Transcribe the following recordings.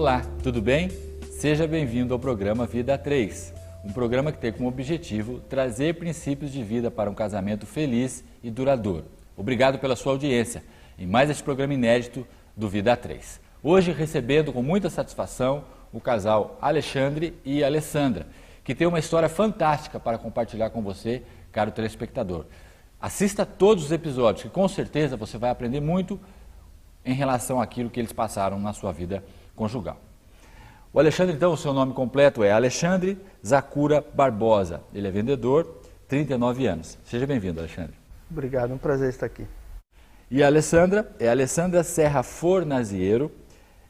Olá, tudo bem? Seja bem-vindo ao programa Vida 3, um programa que tem como objetivo trazer princípios de vida para um casamento feliz e duradouro. Obrigado pela sua audiência em mais este programa inédito do Vida 3. Hoje recebendo com muita satisfação o casal Alexandre e Alessandra, que tem uma história fantástica para compartilhar com você, caro telespectador. Assista todos os episódios, que com certeza você vai aprender muito em relação àquilo que eles passaram na sua vida conjugal. O Alexandre, então, o seu nome completo é Alexandre Zacura Barbosa. Ele é vendedor, 39 anos. Seja bem-vindo, Alexandre. Obrigado, é um prazer estar aqui. E a Alessandra é Alessandra Serra Fornaziero.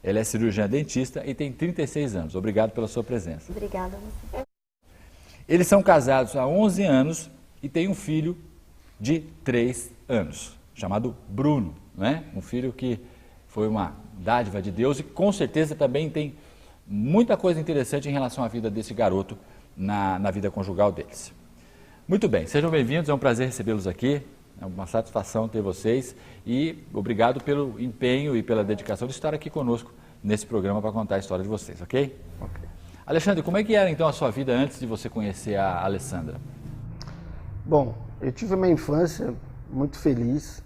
Ela é cirurgiã dentista e tem 36 anos. Obrigado pela sua presença. Obrigada. Eles são casados há 11 anos e têm um filho de 3 anos, chamado Bruno, né? Um filho que foi uma dádiva de Deus e com certeza também tem muita coisa interessante em relação à vida desse garoto na vida conjugal deles. Muito bem, sejam bem-vindos, é um prazer recebê-los aqui, é uma satisfação ter vocês e obrigado pelo empenho e pela dedicação de estar aqui conosco nesse programa para contar a história de vocês, ok? Ok. Alexandre, como é que era então a sua vida antes de você conhecer a Alessandra? Bom, eu tive uma infância muito feliz,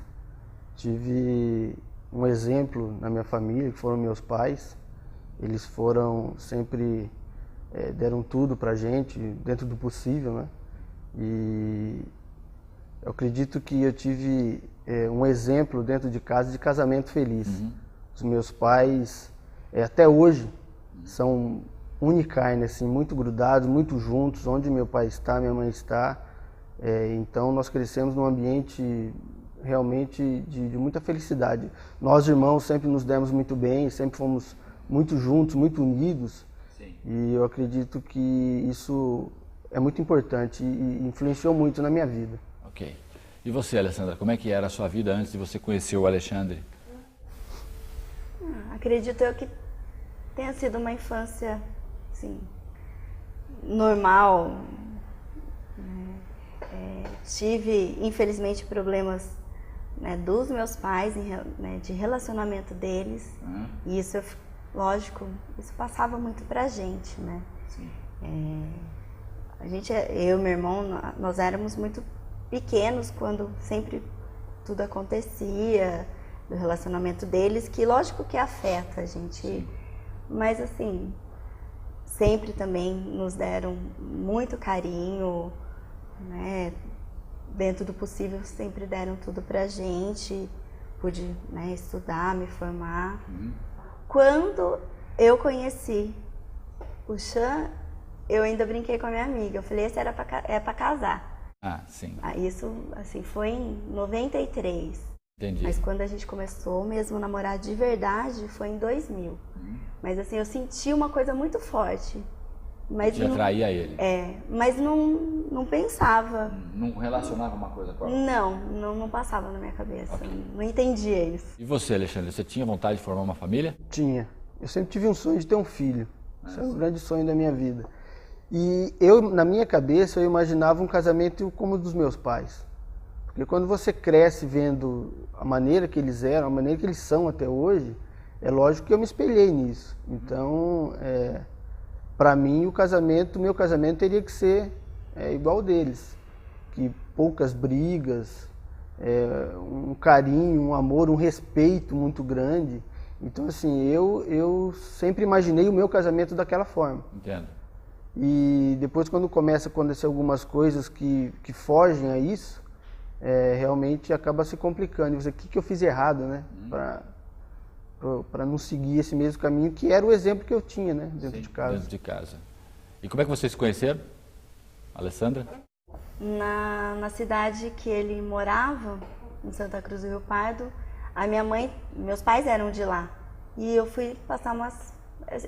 tive um exemplo na minha família, que foram meus pais. Eles foram sempre, deram tudo pra gente, dentro do possível, né? E eu acredito que eu tive um exemplo dentro de casa de casamento feliz. Uhum. Os meus pais, até hoje, são unicarne, assim, muito grudados, muito juntos, onde meu pai está, minha mãe está. Então nós crescemos num ambiente realmente de muita felicidade. Nós, irmãos, sempre nos demos muito bem, sempre fomos muito juntos, muito unidos. Sim. E eu acredito que isso é muito importante e influenciou muito na minha vida. Ok. E você, Alessandra, como é que era a sua vida antes de você conhecer o Alexandre? Acredito eu que tenha sido uma infância, assim, normal. Tive, infelizmente, problemas, né, dos meus pais, né, de relacionamento deles. E isso, lógico, isso passava muito pra gente, né? Sim. Eu e meu irmão, nós éramos muito pequenos quando sempre tudo acontecia do relacionamento deles, que lógico que afeta a gente. Sim. Mas assim, sempre também nos deram muito carinho, né? Dentro do possível sempre deram tudo pra gente. Pude, né, estudar, me formar. Quando eu conheci o Chan, eu ainda brinquei com a minha amiga. Eu falei, esse era pra casar. Ah, sim. Isso, assim, foi em 93. Entendi. Mas quando a gente começou mesmo a namorar de verdade, foi em 2000. Mas assim, eu senti uma coisa muito forte. Mas te atraía ele? Mas não pensava. Não relacionava uma coisa com a outra? Não passava na minha cabeça. Okay. Não entendia isso. E você, Alexandre, você tinha vontade de formar uma família? Tinha. Eu sempre tive um sonho de ter um filho. Esse é um grande sonho da minha vida. E eu, na minha cabeça, eu imaginava um casamento como o dos meus pais. Porque quando você cresce vendo a maneira que eles eram, a maneira que eles são até hoje, é lógico que eu me espelhei nisso. Então, para mim, meu casamento teria que ser igual ao deles. Que poucas brigas, um carinho, um amor, um respeito muito grande. Então, assim, eu sempre imaginei o meu casamento daquela forma. Entendo. E depois, quando começa a acontecer algumas coisas que fogem a isso, realmente acaba se complicando. E você, o que eu fiz errado, né? Para não seguir esse mesmo caminho, que era o exemplo que eu tinha, né? Dentro de casa. Dentro de casa. E como é que vocês se conheceram, Alessandra? Na cidade que ele morava, em Santa Cruz do Rio Pardo, meus pais eram de lá. E eu fui passar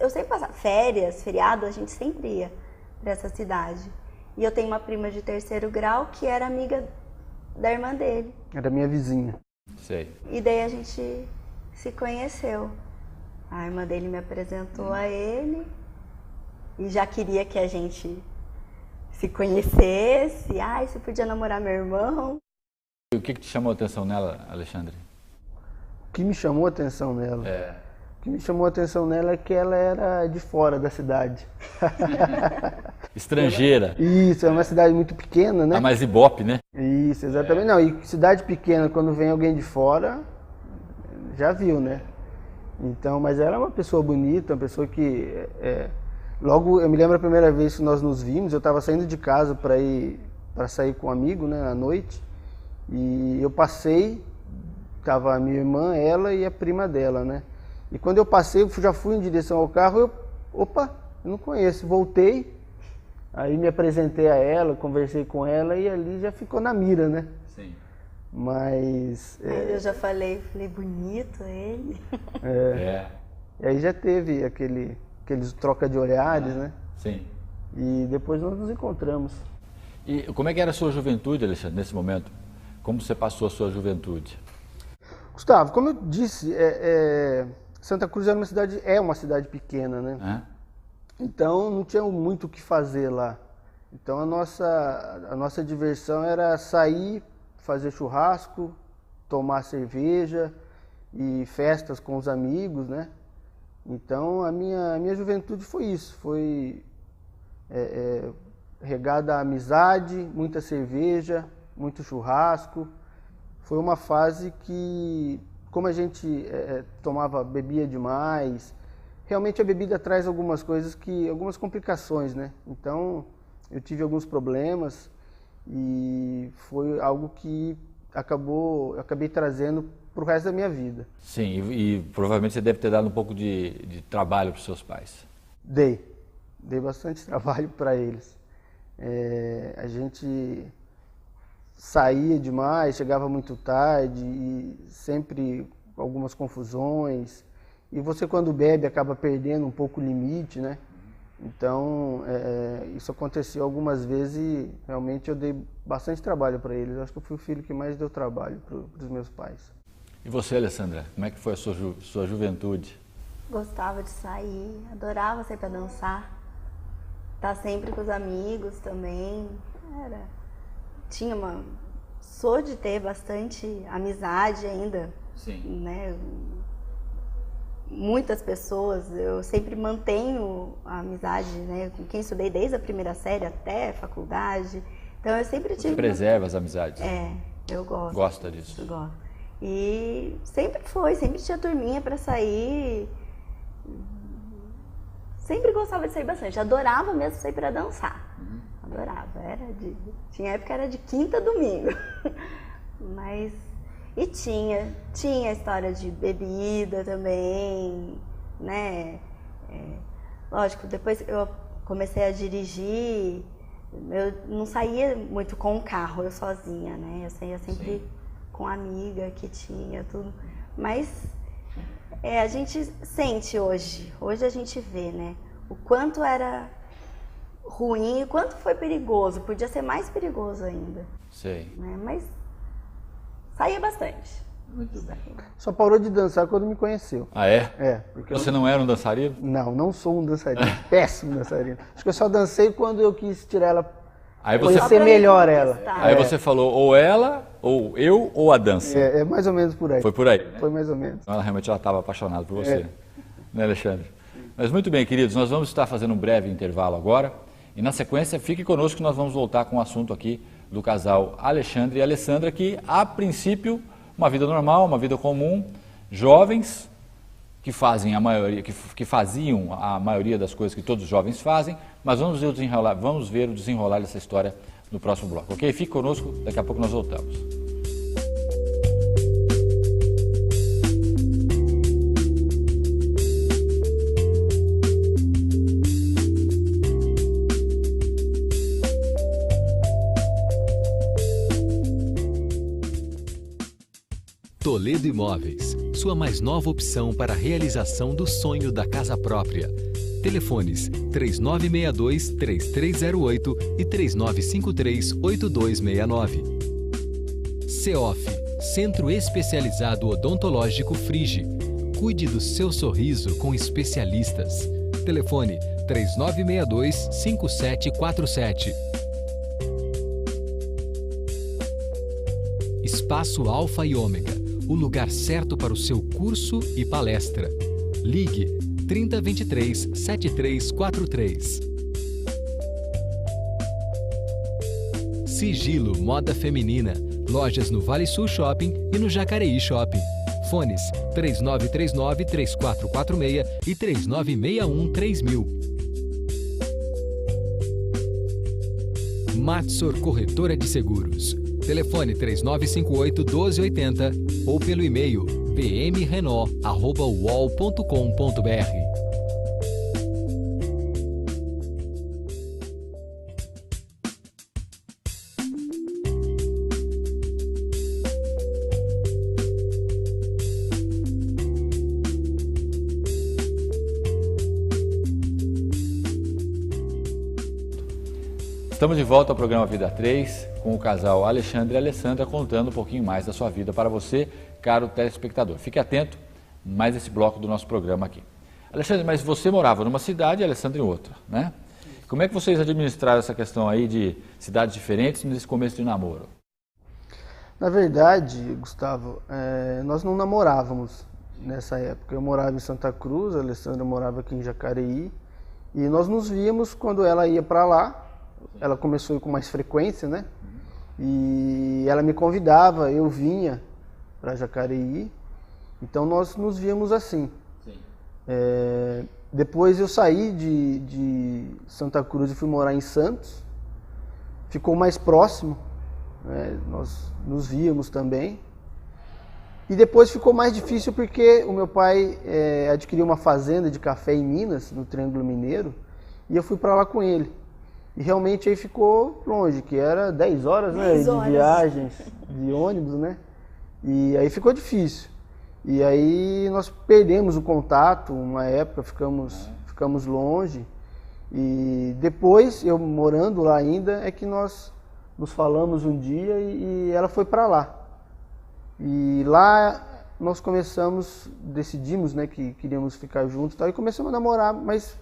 eu sempre passava férias, feriado, a gente sempre ia para essa cidade. E eu tenho uma prima de 3º grau que era amiga da irmã dele. Era minha vizinha. Sei. E daí a gente se conheceu. A irmã dele me apresentou a ele e já queria que a gente se conhecesse. Você podia namorar meu irmão. E o que te chamou a atenção nela, Alexandre? O que me chamou a atenção nela? O que me chamou a atenção nela é que ela era de fora da cidade. Estrangeira. Isso, é uma cidade muito pequena, né? A mais Ibope, né? Isso, exatamente. Não, e cidade pequena, quando vem alguém de fora, já viu, né? Então, mas ela é uma pessoa bonita, uma pessoa que... Logo, eu me lembro a primeira vez que nós nos vimos, eu estava saindo de casa para sair com um amigo, né, à noite, e eu passei, estava a minha irmã, ela e a prima dela, né? E quando eu passei, eu já fui em direção ao carro, eu não conheço, voltei, aí me apresentei a ela, conversei com ela e ali já ficou na mira, né? Sim. Mas... Aí eu já falei bonito ele. E aí já teve aqueles troca de olhares, né? Sim. E depois nós nos encontramos. E como é que era a sua juventude, Alexandre, nesse momento? Como você passou a sua juventude? Gustavo, como eu disse, Santa Cruz é uma cidade pequena, né? Então não tinha muito o que fazer lá. Então a nossa diversão era sair, fazer churrasco, tomar cerveja e festas com os amigos, né? Então a minha juventude foi isso, foi regada à amizade, muita cerveja, muito churrasco. Foi uma fase que, como a gente bebia demais, realmente a bebida traz algumas complicações, né? Então eu tive alguns problemas e foi algo que eu acabei trazendo para o resto da minha vida. Sim, e provavelmente você deve ter dado um pouco de trabalho para os seus pais. Dei bastante trabalho para eles. A gente saía demais, chegava muito tarde e sempre algumas confusões. E você, quando bebe, acaba perdendo um pouco o limite, né? Então, isso aconteceu algumas vezes e realmente eu dei bastante trabalho para eles. Eu acho que eu fui o filho que mais deu trabalho para os meus pais. E você, Alessandra, como é que foi a sua juventude? Gostava de sair, adorava sair para dançar. Estar sempre com os amigos também. Sou de ter bastante amizade ainda. Sim. Né? Muitas pessoas, eu sempre mantenho a amizade, né, com quem estudei desde a primeira série até a faculdade. Então eu sempre tive... Você preserva as amizades? Eu gosto. Gosta disso? Eu gosto. E sempre tinha turminha para sair. Sempre gostava de sair bastante. Adorava mesmo sair para dançar. Adorava. Tinha época que era de quinta a domingo. Mas... E tinha história de bebida também, né? Lógico, depois eu comecei a dirigir, eu não saía muito com o carro, eu sozinha, né? Eu saía sempre com amiga que tinha, tudo. Mas a gente sente hoje a gente vê, né? O quanto era ruim e o quanto foi perigoso, podia ser mais perigoso ainda. Sei. Né? Mas... saía bastante. Muito bem. Só parou de dançar quando me conheceu. Ah, é? Porque você não era um dançarino? Não sou um dançarino. Péssimo dançarino. Acho que eu só dancei quando eu quis tirar ela, conhecer Só melhor ela. Aí você falou ou ela, ou eu, ou a dança. É mais ou menos por aí. Foi por aí? Né? Foi mais ou menos. Ela realmente estava apaixonada por você. Né, Alexandre? Mas muito bem, queridos, nós vamos estar fazendo um breve intervalo agora. E na sequência, fique conosco que nós vamos voltar com o assunto aqui do casal Alexandre e Alessandra, que a princípio, uma vida normal, uma vida comum, jovens que fazem que faziam a maioria das coisas que todos os jovens fazem, mas vamos ver o desenrolar dessa história no próximo bloco, ok? Fique conosco, daqui a pouco nós voltamos. Toledo Imóveis, sua mais nova opção para a realização do sonho da casa própria. Telefones 3962-3308 e 3953-8269. CEOF, Centro Especializado Odontológico Frige. Cuide do seu sorriso com especialistas. Telefone 3962-5747. Espaço Alfa e Ômega, o lugar certo para o seu curso e palestra. Ligue 3023 7343. Sigilo Moda Feminina. Lojas no Vale Sul Shopping e no Jacareí Shopping. Fones 3939-3446 e 3961-3000. Matsor Corretora de Seguros. Telefone 3958-1280 ou pelo e-mail pmrenault@uol.com.br. Estamos de volta ao programa Vida 3, com o casal Alexandre e Alessandra contando um pouquinho mais da sua vida para você, caro telespectador. Fique atento, mais esse bloco do nosso programa aqui. Alexandre, mas você morava numa cidade e Alessandra em outra, né? Como é que vocês administraram essa questão aí de cidades diferentes nesse começo de namoro? Na verdade, Gustavo, nós não namorávamos nessa época. Eu morava em Santa Cruz, a Alessandra morava aqui em Jacareí, e nós nos víamos quando ela ia para lá. Ela começou a ir com mais frequência, né? E ela me convidava, eu vinha para Jacareí, então nós nos víamos assim. Depois eu saí de Santa Cruz e fui morar em Santos, ficou mais próximo, né? Nós nos víamos também. E depois ficou mais difícil porque o meu pai adquiriu uma fazenda de café em Minas, no Triângulo Mineiro, e eu fui para lá com ele. E realmente aí ficou longe, que era 10 horas, né, de viagens, de ônibus, né? E aí ficou difícil. E aí nós perdemos o contato, uma época ficamos longe. E depois, eu morando lá ainda, é que nós nos falamos um dia e ela foi para lá. E lá nós decidimos, né, que queríamos ficar juntos e tal, e começamos a namorar, mas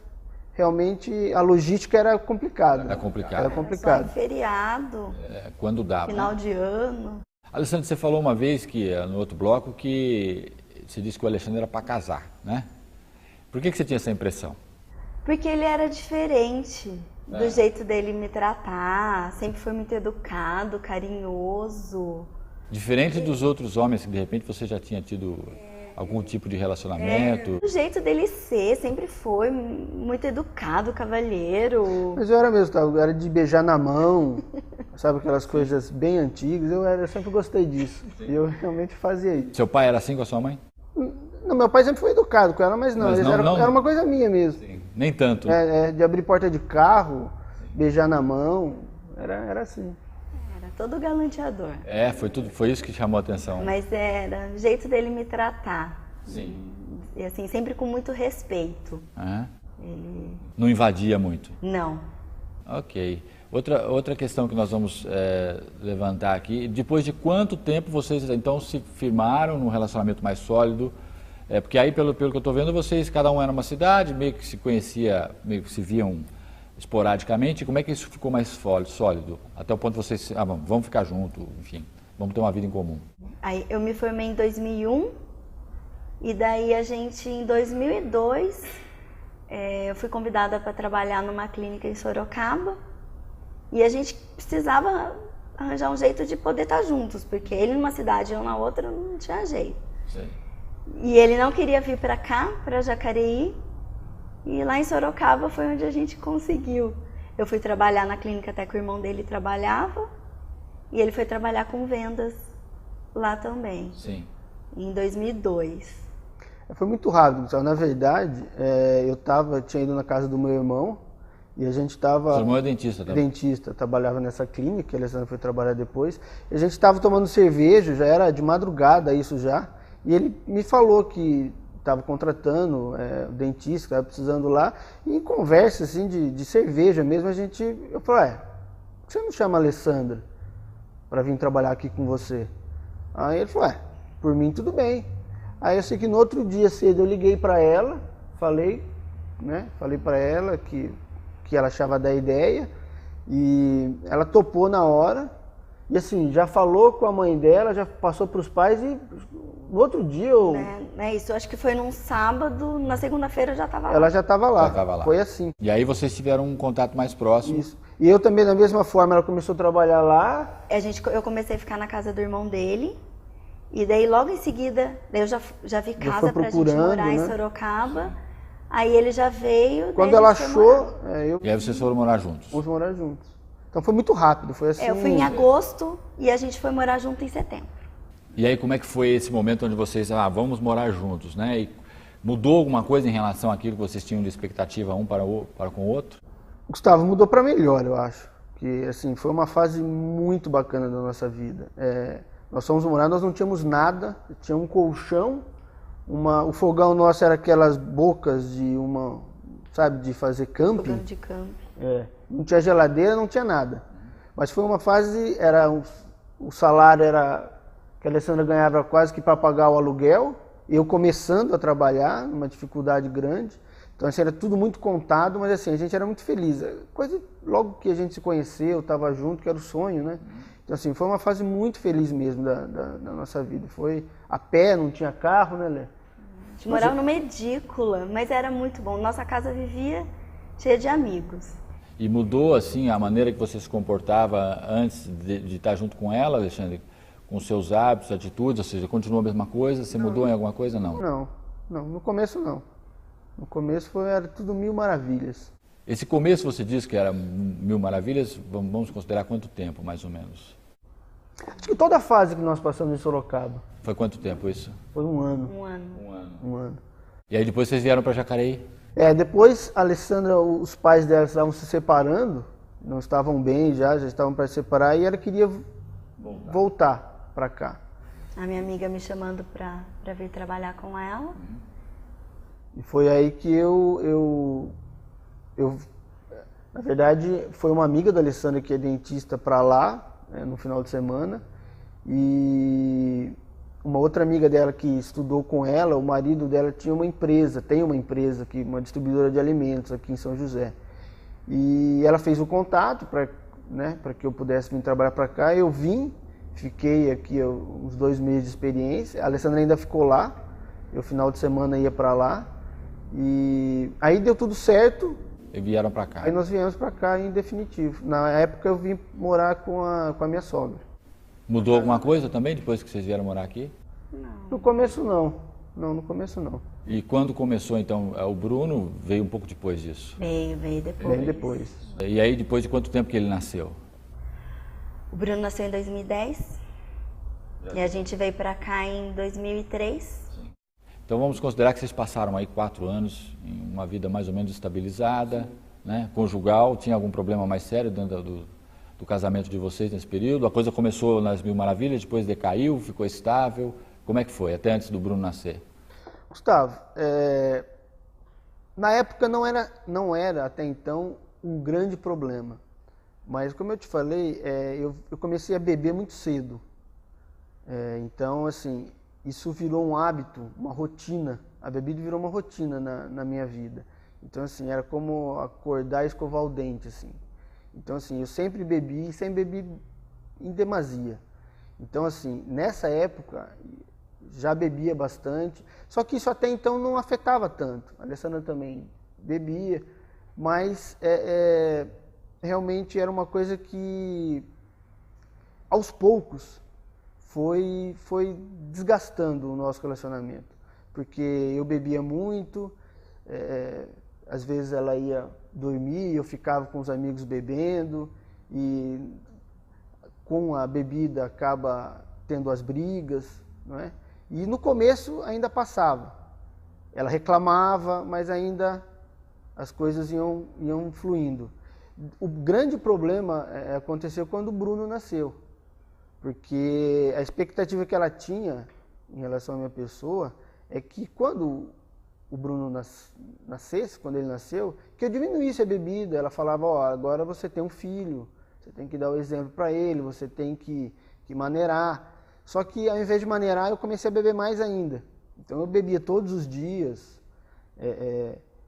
realmente a logística era complicada. Era complicado. Era complicado. Só em feriado, Quando dava. final de ano. Alessandra, você falou uma vez que no outro bloco que você disse que o Alexandre era para casar, né? Por que você tinha essa impressão? Porque ele era diferente do jeito dele me tratar, sempre foi muito educado, carinhoso. Diferente dos outros homens que de repente você já tinha tido algum tipo de relacionamento? O jeito dele ser sempre foi muito educado, cavalheiro. Mas eu era mesmo, tá? Eu era de beijar na mão, sabe, aquelas coisas bem antigas, eu sempre gostei disso. E eu realmente fazia isso. Seu pai era assim com a sua mãe? Não, meu pai sempre foi educado com ela, mas não, era uma coisa minha mesmo. Sim, nem tanto. De abrir porta de carro, beijar na mão, era assim. Era todo galanteador. Foi isso que chamou a atenção. Mas era o jeito dele me tratar. Sim. E assim, sempre com muito respeito. Ele... Não invadia muito? Não. Ok. Outra questão que nós vamos levantar aqui, depois de quanto tempo vocês então se firmaram num relacionamento mais sólido? Porque aí, pelo que eu estou vendo, vocês, cada um era uma cidade, meio que se conhecia, meio que se viam esporadicamente. Como é que isso ficou mais sólido? Até o ponto de vocês, vamos ficar juntos, enfim, vamos ter uma vida em comum. Aí eu me formei em 2001 e daí a gente, em 2002, eu fui convidada para trabalhar numa clínica em Sorocaba. E a gente precisava arranjar um jeito de poder estar juntos, porque ele numa cidade e eu na outra não tinha jeito. Sim. E ele não queria vir para cá, para Jacareí, e lá em Sorocaba foi onde a gente conseguiu. Eu fui trabalhar na clínica até que o irmão dele trabalhava, e ele foi trabalhar com vendas lá também. Sim. Em 2002. Foi muito rápido, pessoal. Na verdade, eu tinha ido na casa do meu irmão, e a gente estava... Seu irmão é dentista também? Dentista, trabalhava nessa clínica, a Alessandra foi trabalhar depois. E a gente estava tomando cerveja, já era de madrugada isso já. E ele me falou que estava contratando dentista, estava precisando lá. E em conversa assim, de cerveja mesmo, eu falei, por que você não chama a Alessandra para vir trabalhar aqui com você? Aí ele falou, por mim tudo bem. Aí eu sei que no outro dia cedo eu liguei para ela, falei para ela que ela achava da ideia, e ela topou na hora, E assim, já falou com a mãe dela, já passou para os pais e no outro dia eu... Isso, eu acho que foi num sábado, na segunda-feira eu já estava lá. Ela já estava lá. Já tava lá. Foi assim. E aí vocês tiveram um contato mais próximo. Isso. E eu também, da mesma forma, ela começou a trabalhar lá. Eu comecei a ficar na casa do irmão dele. E daí, logo em seguida, daí eu já vi casa pra gente morar em Sorocaba. Aí ele já veio. Quando ela achou... E aí vocês foram morar juntos? Fomos morar juntos. Então foi muito rápido, foi assim... Eu fui em agosto e a gente foi morar junto em setembro. E aí como é que foi esse momento onde vocês, vamos morar juntos, né? E mudou alguma coisa em relação àquilo que vocês tinham de expectativa um para com o outro? Gustavo, mudou para melhor, eu acho. Que assim, foi uma fase muito bacana da nossa vida. Nós fomos morar, nós não tínhamos nada, tinha um colchão, o fogão nosso era aquelas bocas de de fazer camping. Fogão de camping. Não tinha geladeira, não tinha nada. Mas foi uma fase, o salário era que a Alessandra ganhava quase que para pagar o aluguel, eu começando a trabalhar, numa dificuldade grande. Então assim, era tudo muito contado, mas assim, a gente era muito feliz. Logo que a gente se conheceu, estava junto, que era o sonho, né? Então assim, foi uma fase muito feliz mesmo da nossa vida. Foi a pé, não tinha carro, né, Lé? A gente morava numa edícula, mas era muito bom. Nossa casa vivia cheia de amigos. E mudou, assim, a maneira que você se comportava antes de estar junto com ela, Alexandre? Com seus hábitos, atitudes, ou seja, continuou a mesma coisa? Você mudou em alguma coisa, não? Não, no começo não. No começo era tudo mil maravilhas. Esse começo você disse que era mil maravilhas, vamos considerar quanto tempo, mais ou menos? Acho que toda a fase que nós passamos em Sorocaba. Foi quanto tempo isso? Foi um ano. Um ano. E aí depois vocês vieram para Jacareí? Depois a Alessandra, os pais dela estavam se separando, não estavam bem já estavam para se separar e ela queria voltar para cá. A minha amiga me chamando para vir trabalhar com ela. E foi aí que eu na verdade, foi uma amiga da Alessandra que é dentista para lá, no final de semana, e uma outra amiga dela que estudou com ela, o marido dela tem uma empresa aqui, uma distribuidora de alimentos aqui em São José. E ela fez o contato para que eu pudesse vir trabalhar para cá. Eu vim, fiquei aqui uns 2 meses de experiência. A Alessandra ainda ficou lá, eu final de semana ia para lá. E aí deu tudo certo. E vieram para cá? Aí nós viemos para cá em definitivo. Na época eu vim morar com a minha sogra. Mudou alguma coisa também depois que vocês vieram morar aqui? Não. No começo não. Não, no começo não. E quando começou então, o Bruno veio um pouco depois disso? Veio depois. Bem depois. E aí depois de quanto tempo que ele nasceu? O Bruno nasceu em 2010 e a gente veio para cá em 2003. Então vamos considerar que vocês passaram aí 4 anos em uma vida mais ou menos estabilizada, né? Conjugal. Tinha algum problema mais sério dentro do casamento de vocês nesse período? A coisa começou nas Mil Maravilhas, depois decaiu, ficou estável? Como é que foi, até antes do Bruno nascer? Gustavo, na época não era até então um grande problema. Mas como eu te falei, eu comecei a beber muito cedo. Então, assim, isso virou um hábito, uma rotina. A bebida virou uma rotina na minha vida. Então, assim, era como acordar e escovar o dente, assim. Então, assim, eu sempre bebi em demasia. Então, assim, nessa época, já bebia bastante. Só que isso até então não afetava tanto. A Alessandra também bebia, mas realmente era uma coisa que, aos poucos, foi desgastando o nosso relacionamento. Porque eu bebia muito, às vezes ela ia dormir, eu ficava com os amigos bebendo, e com a bebida acaba tendo as brigas, não é? E no começo ainda passava. Ela reclamava, mas ainda as coisas iam fluindo. O grande problema aconteceu quando o Bruno nasceu. Porque a expectativa que ela tinha em relação à minha pessoa é que quando o Bruno nascesse, quando ele nasceu, que eu diminuísse a bebida. Ela falava, agora você tem um filho, você tem que dar o exemplo para ele, você tem que maneirar. Só que ao invés de maneirar, eu comecei a beber mais ainda. Então eu bebia todos os dias.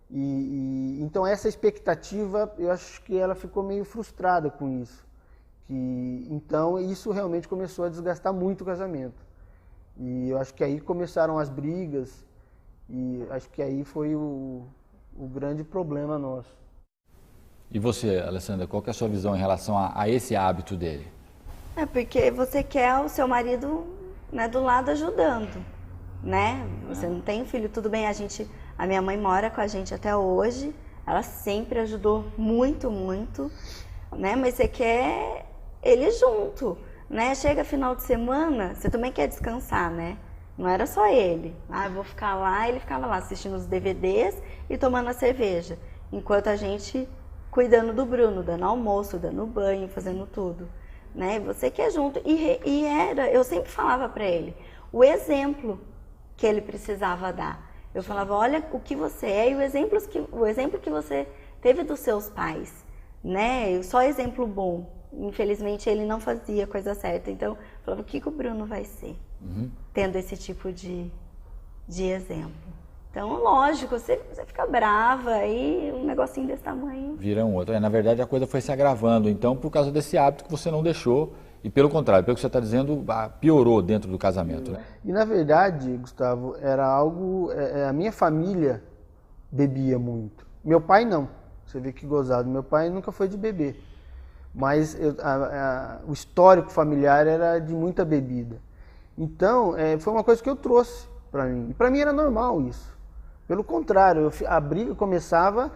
Então essa expectativa, eu acho que ela ficou meio frustrada com isso. Então isso realmente começou a desgastar muito o casamento. E eu acho que aí começaram as brigas, e acho que aí foi o grande problema nosso. E você, Alessandra, qual que é a sua visão em relação a esse hábito dele? É porque você quer o seu marido, né, do lado ajudando, né? Você não tem filho, tudo bem, a minha mãe mora com a gente até hoje, ela sempre ajudou muito, muito, né? Mas você quer ele junto, né? Chega final de semana, você também quer descansar, né? Não era só ele. Eu vou ficar lá, ele ficava lá assistindo os DVDs e tomando a cerveja, enquanto a gente cuidando do Bruno, dando almoço, dando banho, fazendo tudo, né? Você quer junto. Eu sempre falava para ele o exemplo que ele precisava dar. Eu falava, olha o que você é e o exemplo que você teve dos seus pais, né? Só exemplo bom. Infelizmente ele não fazia a coisa certa. Então, eu falava, o que o Bruno vai ser? Tendo esse tipo de exemplo. Então, lógico, você fica brava e um negocinho desse tamanho vira um outro. Na verdade, a coisa foi se agravando, então, por causa desse hábito que você não deixou. E pelo contrário, pelo que você está dizendo, piorou dentro do casamento, né? E na verdade, Gustavo, era algo... A minha família bebia muito. Meu pai não. Você vê que gozado. Meu pai nunca foi de beber. Mas o histórico familiar era de muita bebida. Então, foi uma coisa que eu trouxe para mim. E para mim era normal isso. Pelo contrário, a briga começava...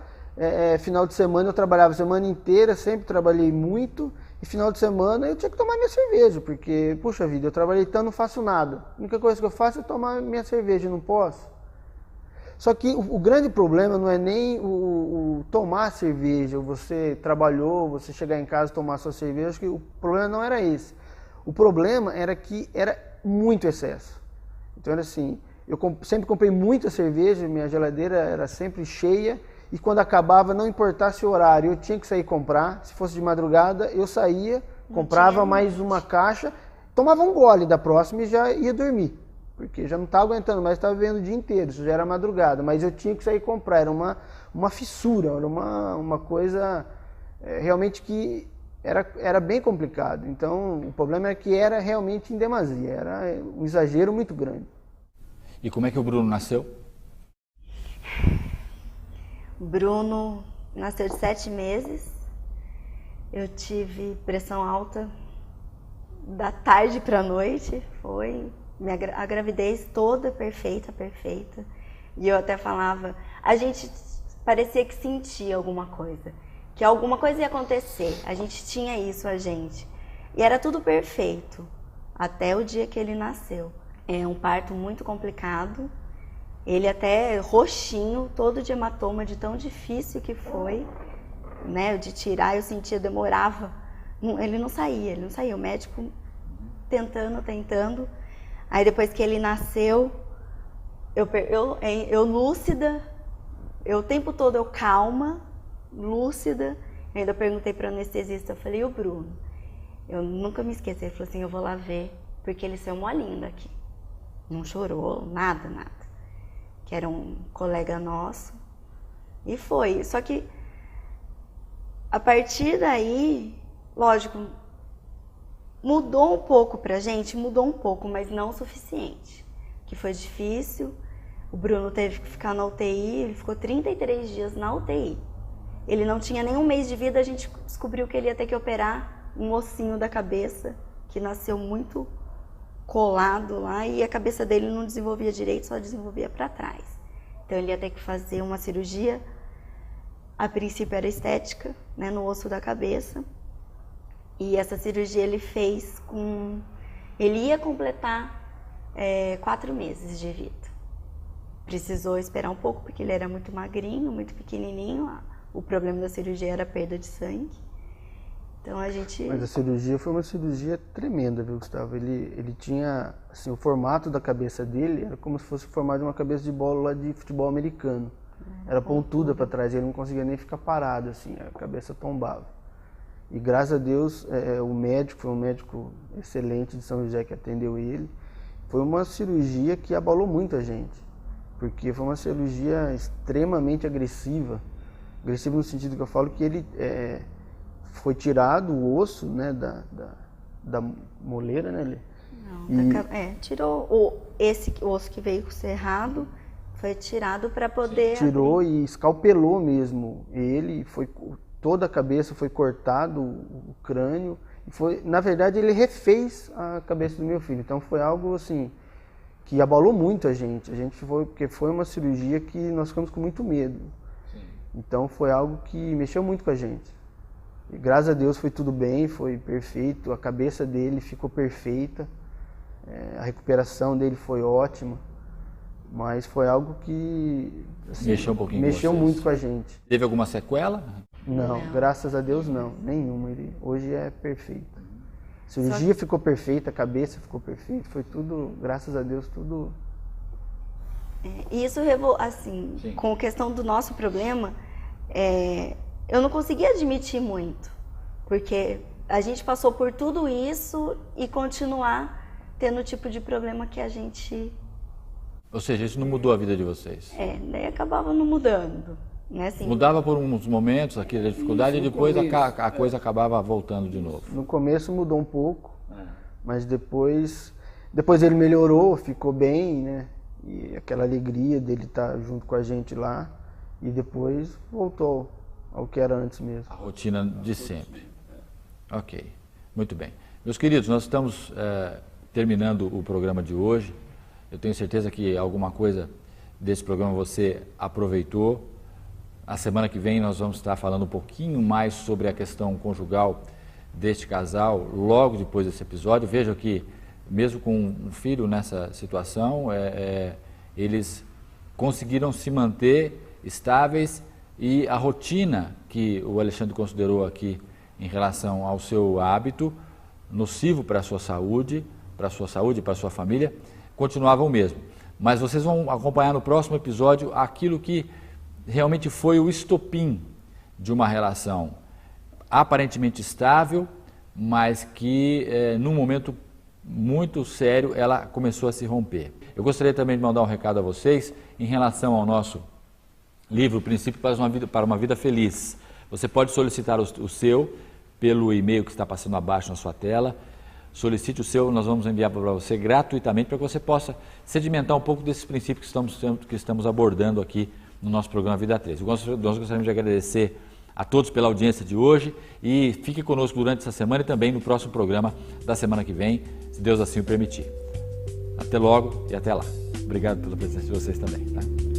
final de semana eu trabalhava a semana inteira, sempre trabalhei muito. E final de semana eu tinha que tomar minha cerveja, porque, puxa vida, eu trabalhei tanto, não faço nada. A única coisa que eu faço é tomar minha cerveja, não posso. Só que o grande problema não é nem o tomar cerveja, você trabalhou, você chegar em casa e tomar sua cerveja, acho que o problema não era esse. O problema era que era muito excesso. Então era assim, eu sempre comprei muita cerveja, minha geladeira era sempre cheia, e quando acabava, não importasse o horário, eu tinha que sair comprar. Se fosse de madrugada, eu saía, comprava mais uma caixa, tomava um gole da próxima e já ia dormir. Porque já não estava aguentando mais, estava vivendo o dia inteiro, isso já era madrugada. Mas eu tinha que sair comprar, era uma fissura, era uma coisa realmente que era bem complicado. Então, o problema é que era realmente em demasia, era um exagero muito grande. E como é que o Bruno nasceu? Bruno nasceu de 7 meses, eu tive pressão alta da tarde para a noite, a gravidez toda perfeita. E eu até falava, a gente parecia que sentia alguma coisa, que alguma coisa ia acontecer, a gente tinha isso, e era tudo perfeito, até o dia que ele nasceu. É um parto muito complicado. Ele até roxinho, todo de hematoma, de tão difícil que foi, né, de tirar, eu sentia, demorava. Ele não saía, o médico tentando. Aí depois que ele nasceu, eu lúcida, o tempo todo eu calma, lúcida. Eu ainda perguntei para o anestesista, eu falei, e o Bruno? Eu nunca me esqueci, ele falou assim, eu vou lá ver, porque ele saiu molinho daqui. Não chorou, nada. Que era um colega nosso, e foi. Só que, a partir daí, lógico, mudou um pouco pra gente, mas não o suficiente, que foi difícil. O Bruno teve que ficar na UTI, ele ficou 33 dias na UTI. Ele não tinha nem um mês de vida, a gente descobriu que ele ia ter que operar um ossinho da cabeça, que nasceu muito colado lá, e a cabeça dele não desenvolvia direito, só desenvolvia para trás. Então ele ia ter que fazer uma cirurgia, a princípio era estética, né, no osso da cabeça, e essa cirurgia ele fez ele ia completar 4 meses de vida. Precisou esperar um pouco, porque ele era muito magrinho, muito pequenininho, o problema da cirurgia era a perda de sangue. Então Mas a cirurgia foi uma cirurgia tremenda, viu, Gustavo? Ele tinha, assim, o formato da cabeça dele era como se fosse o formato de uma cabeça de bola lá de futebol americano. Era pontuda para trás, ele não conseguia nem ficar parado, assim, a cabeça tombava. E graças a Deus, o médico, foi um médico excelente de São José que atendeu ele. Foi uma cirurgia que abalou muito a gente, porque foi uma cirurgia extremamente agressiva. Agressiva no sentido que eu falo que ele foi tirado o osso, né, da moleira, né? Tirou esse osso que veio cerrado, foi tirado para poder... Tirou e escalpelou mesmo ele, toda a cabeça foi cortado, o crânio, na verdade ele refez a cabeça do meu filho, então foi algo assim, que abalou muito a gente porque foi uma cirurgia que nós ficamos com muito medo. Sim. Então foi algo que mexeu muito com a gente. E graças a Deus foi tudo bem, foi perfeito, a cabeça dele ficou perfeita, a recuperação dele foi ótima, mas foi algo que assim, mexeu muito com a gente. Teve alguma sequela? Não, graças a Deus não, nenhuma. Ele hoje é perfeito. A cirurgia ficou perfeita, a cabeça ficou perfeita, foi tudo, graças a Deus, tudo... Isso, assim, sim, com a questão do nosso problema, eu não conseguia admitir muito, porque a gente passou por tudo isso e continuar tendo o tipo de problema que a gente... Ou seja, isso não mudou a vida de vocês? Daí acabava não mudando. Né? Assim, mudava por uns momentos aquela dificuldade e depois a coisa acabava voltando de novo. No começo mudou um pouco, mas depois ele melhorou, ficou bem, né? E aquela alegria dele estar junto com a gente lá, e depois voltou ao que era antes mesmo. A rotina de sempre. Ok, muito bem. Meus queridos, nós estamos terminando o programa de hoje. Eu tenho certeza que alguma coisa desse programa você aproveitou. A semana que vem nós vamos estar falando um pouquinho mais sobre a questão conjugal deste casal, logo depois desse episódio. Veja que, mesmo com um filho nessa situação, eles conseguiram se manter estáveis, e a rotina que o Alexandre considerou aqui em relação ao seu hábito, nocivo para a sua saúde, para a sua família, continuava o mesmo. Mas vocês vão acompanhar no próximo episódio aquilo que realmente foi o estopim de uma relação aparentemente estável, mas que num momento muito sério ela começou a se romper. Eu gostaria também de mandar um recado a vocês em relação ao nosso livro Princípio para uma Vida Feliz. Você pode solicitar o seu pelo e-mail que está passando abaixo na sua tela. Solicite o seu, nós vamos enviar para você gratuitamente para que você possa sedimentar um pouco desses princípios que estamos abordando aqui no nosso programa Vida 3. Nós gostaríamos de agradecer a todos pela audiência de hoje e fique conosco durante essa semana e também no próximo programa da semana que vem, se Deus assim o permitir. Até logo e até lá. Obrigado pela presença de vocês também. Tá?